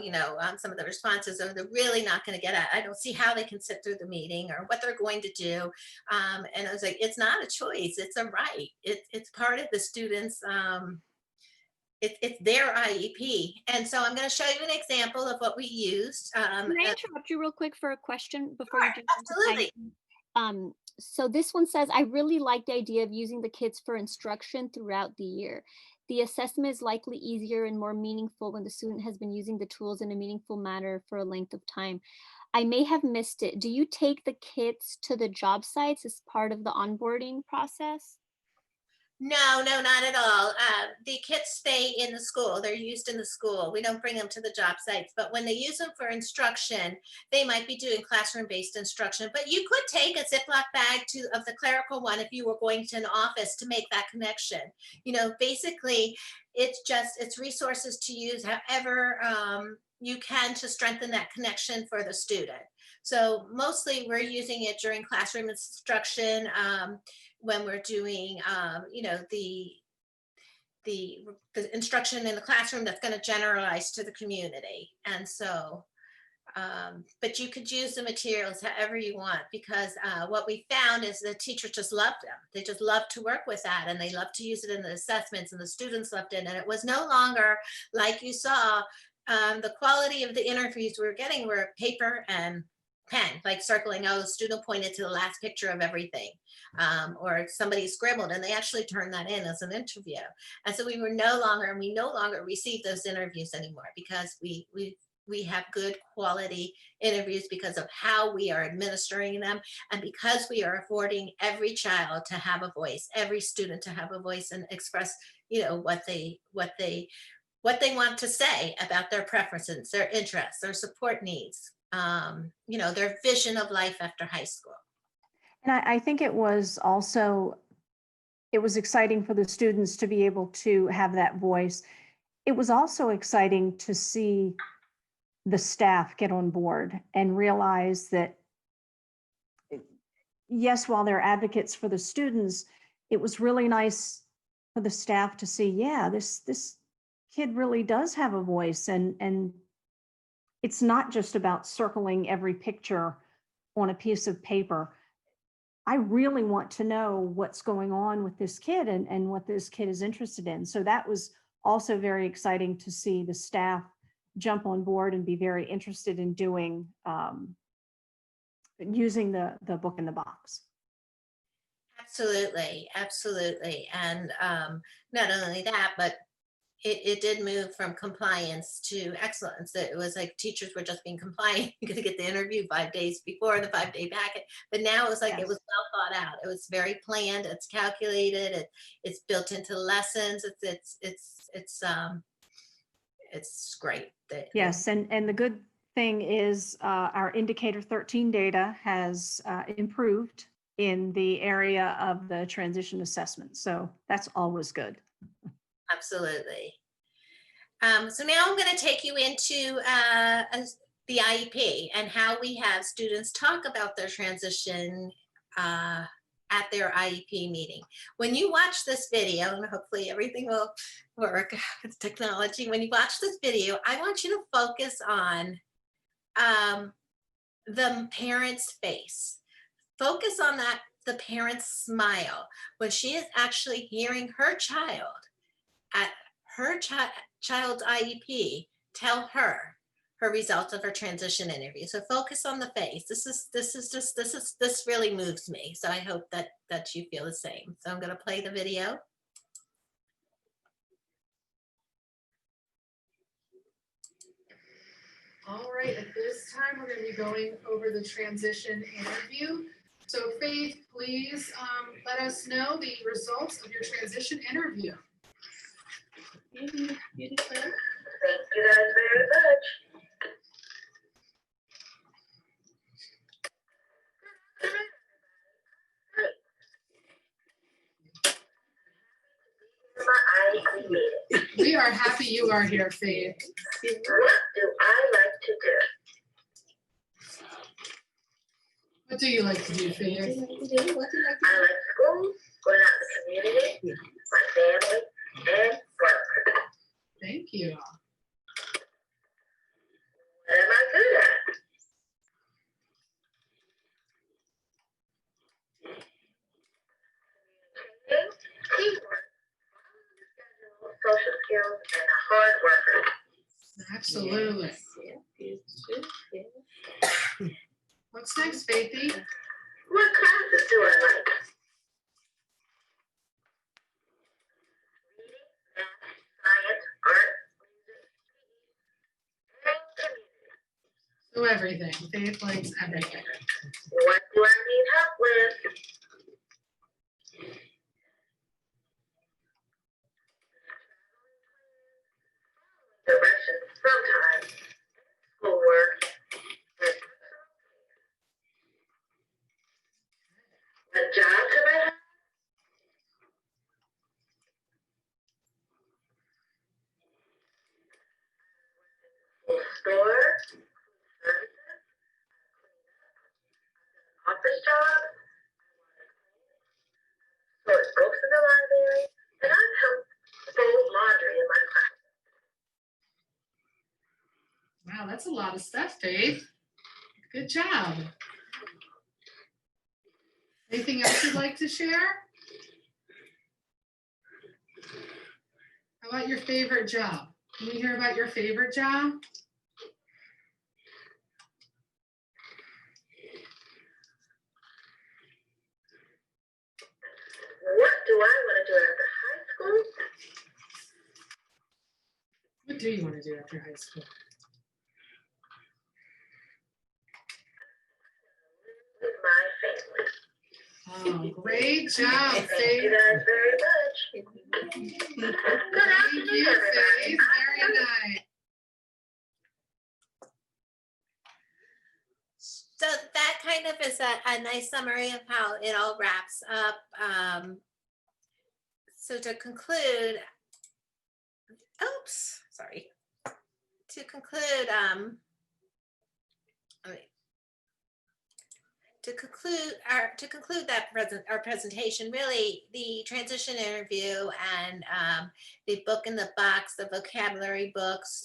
some of the responses are, they're really not going to get it. I don't see how they can sit through the meeting or what they're going to do. And I was like, it's not a choice, it's a right. It's part of the students' it's their IEP. And so I'm going to show you an example of what we used. Can I interrupt you real quick for a question before you jump absolutely. into so this one says, I really like the idea of using the kids for instruction throughout the year. The assessment is likely easier and more meaningful when the student has been using the tools in a meaningful manner for a length of time. I may have missed it. Do you take the kids to the job sites as part of the onboarding process? No, not at all. The kits stay in the school. They're used in the school. We don't bring them to the job sites, but when they use them for instruction, they might be doing classroom-based instruction. But you could take a Ziploc bag of the clerical one if you were going to an office to make that connection. Basically, it's resources to use however you can to strengthen that connection for the student. So mostly we're using it during classroom instruction, when we're doing, the instruction in the classroom that's going to generalize to the community. And so, but you could use the materials however you want, because what we found is the teachers just loved them. They just loved to work with that, and they loved to use it in the assessments, and the students loved it. And it was no longer, like you saw, the quality of the interviews we were getting were paper and pen, like circling, the student pointed to the last picture of everything, or somebody scribbled, and they actually turned that in as an interview. And so we no longer receive those interviews anymore, because we have good quality interviews because of how we are administering them, and because we are affording every child to have a voice, every student to have a voice and express, what they want to say about their preferences, their interests, their support needs, their vision of life after high school. And I think it was exciting for the students to be able to have that voice. It was also exciting to see the staff get on board and realize that, yes, while they're advocates for the students, it was really nice for the staff to see, yeah, this kid really does have a voice, and it's not just about circling every picture on a piece of paper. I really want to know what's going on with this kid and what this kid is interested in. So that was also very exciting to see the staff jump on board and be very interested in doing, using the book in the box. Absolutely, absolutely. And not only that, but it did move from compliance to excellence. It was like teachers were just being compliant to get the interview 5 days before the 5-day packet. But now it was like, Yes. it was well thought out. It was very planned. It's calculated. It's built into lessons. It's great. Yes, and the good thing is our indicator 13 data has improved in the area of the transition assessment. So that's always good. Absolutely. So now I'm going to take you into the IEP and how we have students talk about their transition at their IEP meeting. When you watch this video, and hopefully everything will work with technology, when you watch this video, I want you to focus on the parent's face. Focus on the parent's smile when she is actually hearing her child at her child's IEP tell her results of her transition interview. So focus on the face. This really moves me. So I hope that you feel the same. So I'm going to play the video. All right, at this time, we're going to be going over the transition interview. So Faith, please let us know the results of your transition interview. Thank you guys very much. We are happy you are here, Faith. What do I like to do? What do you like to do, Faith? I like school, going out in the community, my family, and work. Thank you. What am I good at? Teamwork, social skills, and a hard worker. Absolutely. What's next, Faithy? What classes do I like? Reading, math, science, art, music, and community. So everything. Faith likes everything. What do I need help with? Directions sometimes, schoolwork, and what job do I have? Store, services, office job, sort books in the library, and I've helped fold laundry in my class. Wow, that's a lot of stuff, Faith. Good job. Anything else you'd like to share? How about your favorite job? Can we hear about your favorite job? What do I want to do after high school? What do you want to do after high school? With my family. Oh, great job, Thank Faith. you guys very much. Good Thank afternoon, you, everybody. Faith. Very nice. So that kind of is a nice summary of how it all wraps up. So to conclude, to conclude, to conclude our presentation, really the transition interview and the book in the box, the vocabulary books,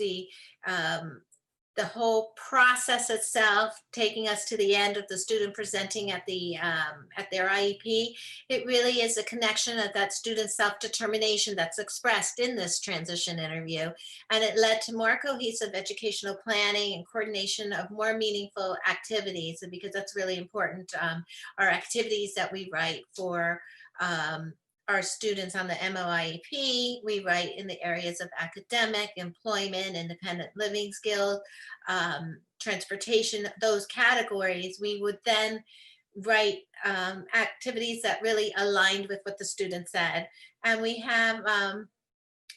the whole process itself, taking us to the end of the student presenting at their IEP. It really is a connection of that student's self-determination that's expressed in this transition interview. And it led to more cohesive educational planning and coordination of more meaningful activities. And because that's really important, our activities that we write for our students on the MOIEP, we write in the areas of academic, employment, independent living skills, transportation, those categories. We would then write activities that really aligned with what the student said. And we have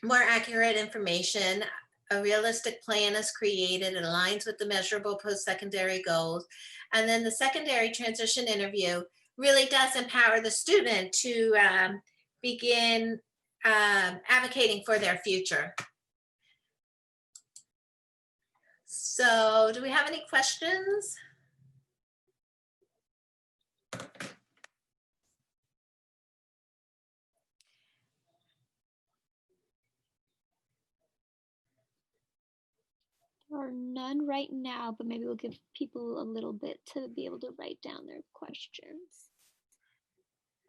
more accurate information. A realistic plan is created. It aligns with the measurable post-secondary goals. And then the secondary transition interview really does empower the student to begin advocating for their future. So do we have any questions? There are none right now, but maybe we'll give people a little bit to be able to write down their questions.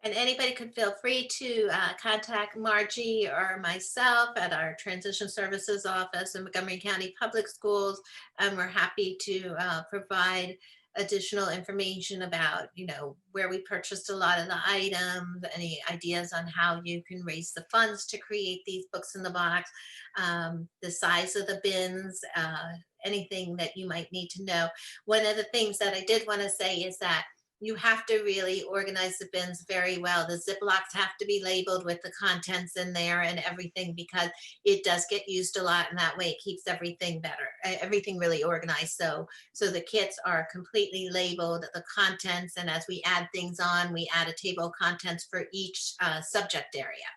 And anybody could feel free to contact Margie or myself at our Transition Services Office in Montgomery County Public Schools. And we're happy to provide additional information about, where we purchased a lot of the items, any ideas on how you can raise the funds to create these books in the box, the size of the bins, anything that you might need to know. One of the things that I did want to say is that you have to really organize the bins very well. The Ziplocs have to be labeled with the contents in there and everything, because it does get used a lot, and that way it keeps everything better, everything really organized. So the kits are completely labeled, the contents, and as we add things on, we add a table of contents for each subject area.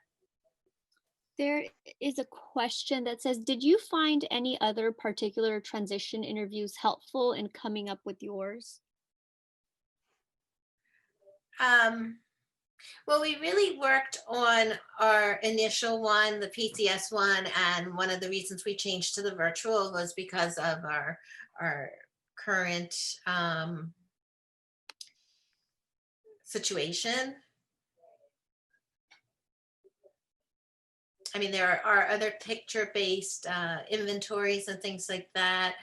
There is a question that says, did you find any other particular transition interviews helpful in coming up with yours? Well, we really worked on our initial one, the PCS one, and one of the reasons we changed to the virtual was because of our current situation. I mean, there are other picture-based inventories and things like that.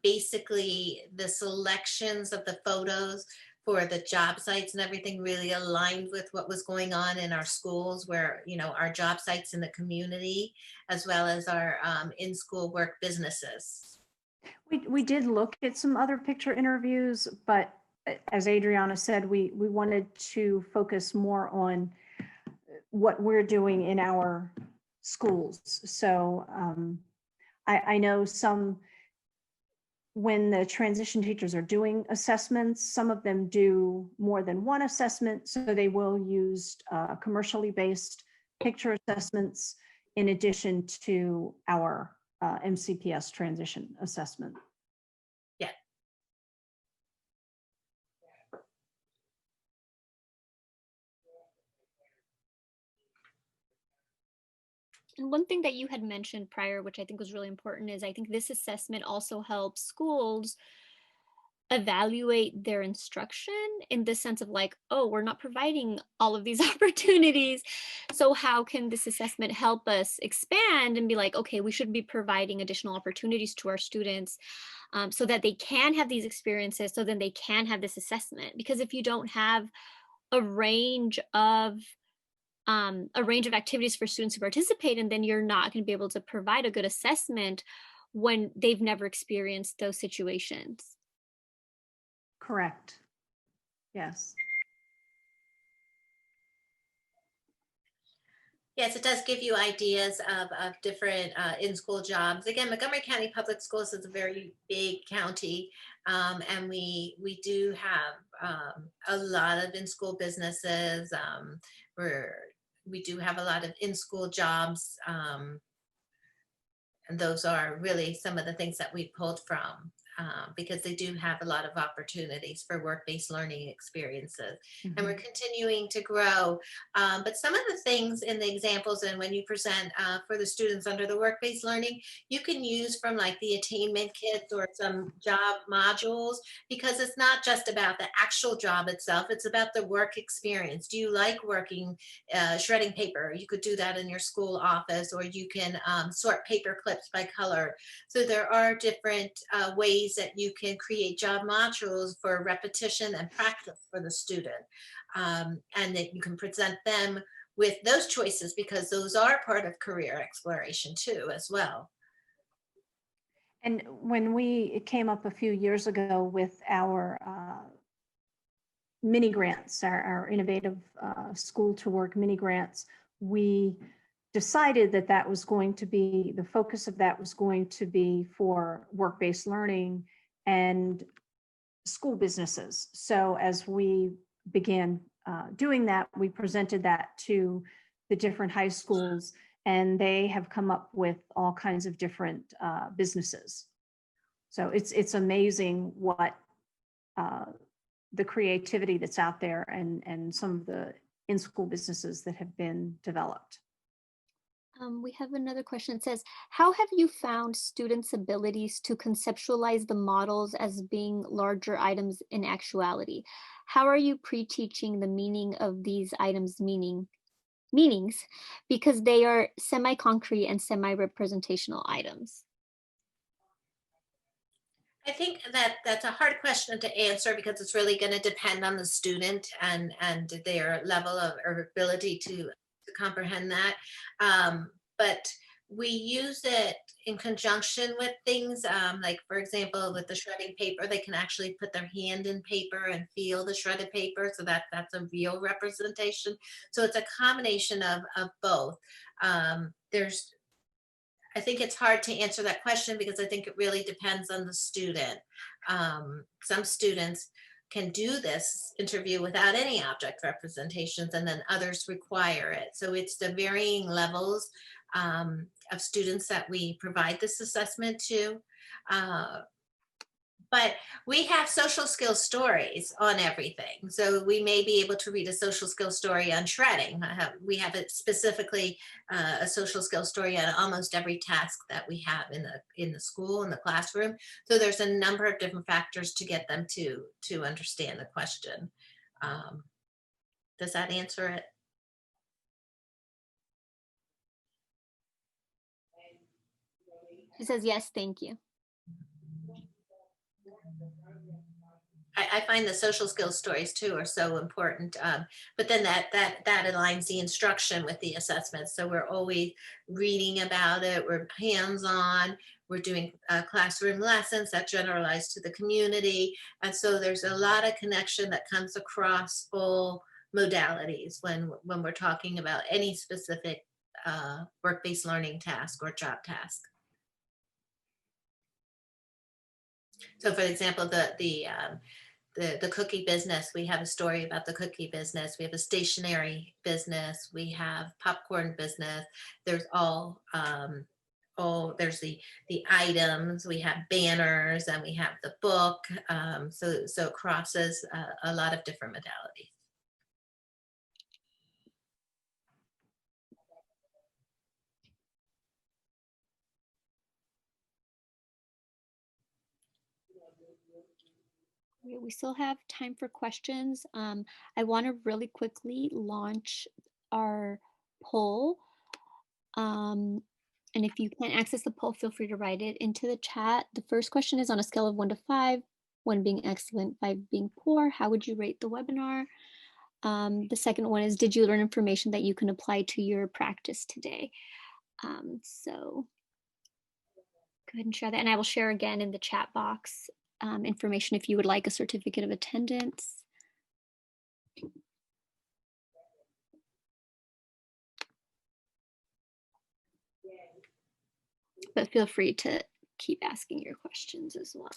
Basically, the selections of the photos for the job sites and everything really aligned with what was going on in our schools, where, our job sites in the community, as well as our in-school work businesses. We did look at some other picture interviews, but as Adriana said, we wanted to focus more on what we're doing in our schools. So I know when the transition teachers are doing assessments, some of them do more than one assessment, so they will use commercially based picture assessments in addition to our MCPS transition assessment. Yeah. And one thing that you had mentioned prior, which I think was really important, is I think this assessment also helps schools evaluate their instruction in the sense of like, oh, we're not providing all of these opportunities. So how can this assessment help us expand and be like, okay, we should be providing additional opportunities to our students so that they can have these experiences, so then they can have this assessment. Because if you don't have a range of activities for students to participate in, then you're not going to be able to provide a good assessment when they've never experienced those situations. Correct. Yes. Yes, it does give you ideas of different in-school jobs. Again, Montgomery County Public Schools is a very big county, and we do have a lot of in-school businesses. We do have a lot of in-school jobs, and those are really some of the things that we pulled from. because they do have a lot of opportunities for work-based learning experiences. And we're continuing to grow. But some of the things in the examples and when you present for the students under the work-based learning, you can use from like the attainment kits or some job modules, because it's not just about the actual job itself, it's about the work experience. Do you like working shredding paper? You could do that in your school office, or you can sort paper clips by color. So there are different ways that you can create job modules for repetition and practice for the student. And that you can present them with those choices, because those are part of career exploration too, as well. And when it came up a few years ago with our mini grants, our innovative school to work mini grants, we decided that that was going to be, the focus of that was going to be for work-based learning and school businesses. So as we began doing that, we presented that to the different high schools, and they have come up with all kinds of different businesses. So it's amazing what the creativity that's out there and some of the in-school businesses that have been developed. We have another question. It says, how have you found students' abilities to conceptualize the models as being larger items in actuality? How are you pre-teaching the meaning of these items' meanings, because they are semi-concrete and semi-representational items? I think that that's a hard question to answer, because it's really going to depend on the student and their level of or ability to comprehend that. But we use it in conjunction with things like, for example, with the shredding paper, they can actually put their hand in paper and feel the shredded paper. So that's a real representation. So it's a combination of both. I think it's hard to answer that question, because I think it really depends on the student. Some students can do this interview without any object representations, and then others require it. So it's the varying levels of students that we provide this assessment to. But we have social skills stories on everything. So we may be able to read a social skills story on shredding. We have it specifically a social skills story on almost every task that we have in the school, in the classroom. So there's a number of different factors to get them to understand the question. Does that answer it? She says, yes, thank you. I find the social skills stories too are so important, but then that aligns the instruction with the assessment. So we're always reading about it, we're hands-on, we're doing classroom lessons that generalize to the community. And so there's a lot of connection that comes across all modalities when we're talking about any specific work-based learning task or job task. So for example, the cookie business, we have a story about the cookie business. We have a stationery business. We have popcorn business. There's there's the items. We have banners, and we have the book. So it crosses a lot of different modalities. We still have time for questions. I want to really quickly launch our poll. And if you can't access the poll, feel free to write it into the chat. The first question is, on a scale of 1 to 5, 1 being excellent, 5 being poor, how would you rate the webinar? The second one is, did you learn information that you can apply to your practice today? So go ahead and share that. And I will share again in the chat box information if you would like a certificate of attendance. But feel free to keep asking your questions as well.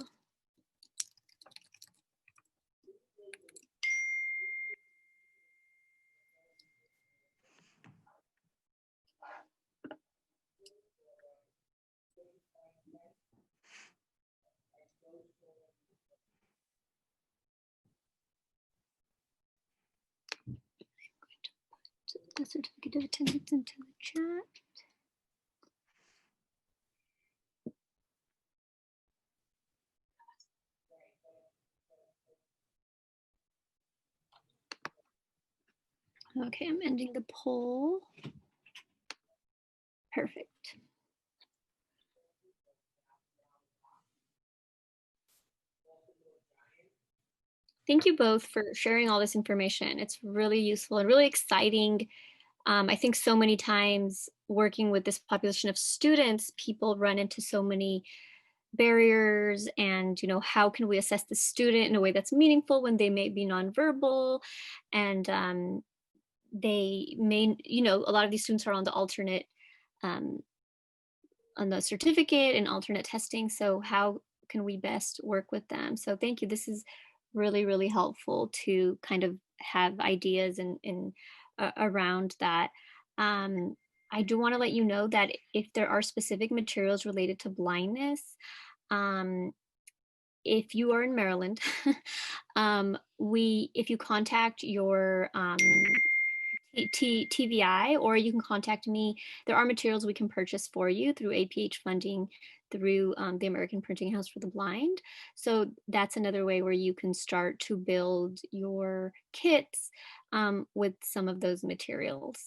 certificate of attendance into the chat. Okay, I'm ending the poll. Perfect. Thank you both for sharing all this information. It's really useful and really exciting. I think so many times working with this population of students, people run into so many barriers and, how can we assess the student in a way that's meaningful when they may be nonverbal, and they may, a lot of these students are on the alternate, on the certificate and alternate testing. So how can we best work with them? So thank you. This is really, really helpful to kind of have ideas and around that. I do want to let you know that if there are specific materials related to blindness, if you are in Maryland, if you contact your TVI, or you can contact me, there are materials we can purchase for you through APH funding through the American Printing House for the Blind. So that's another way where you can start to build your kits with some of those materials.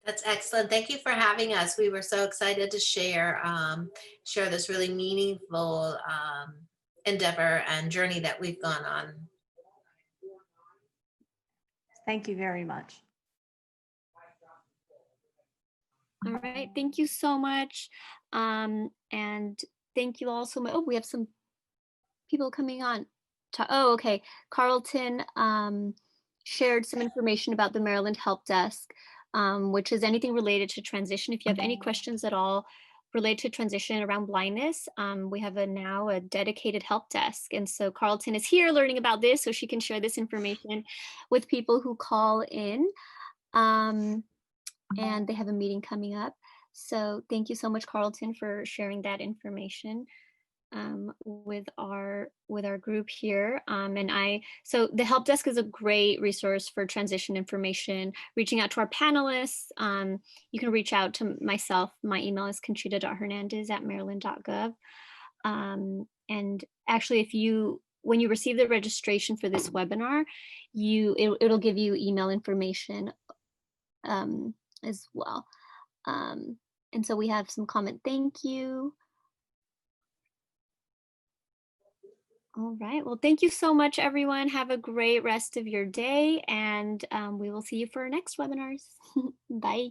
That's excellent. Thank you for having us. We were so excited to share this really meaningful endeavor and journey that we've gone on. Thank you very much. All right, thank you so much. And thank you all so much. Oh, we have some people coming on. Oh, okay. Carlton shared some information about the Maryland Help Desk, which is anything related to transition. If you have any questions at all related to transition around blindness, we have now a dedicated help desk. And so Carlton is here learning about this, so she can share this information with people who call in. And they have a meeting coming up. So thank you so much, Carlton, for sharing that information with our group here. So the help desk is a great resource for transition information, reaching out to our panelists. You can reach out to myself. My email is conchita.hernandez@maryland.gov. And actually, when you receive the registration for this webinar, it'll give you email information as well. And so we have some comment. Thank you. All right. Well, thank you so much, everyone. Have a great rest of your day, and we will see you for our next webinars. Bye.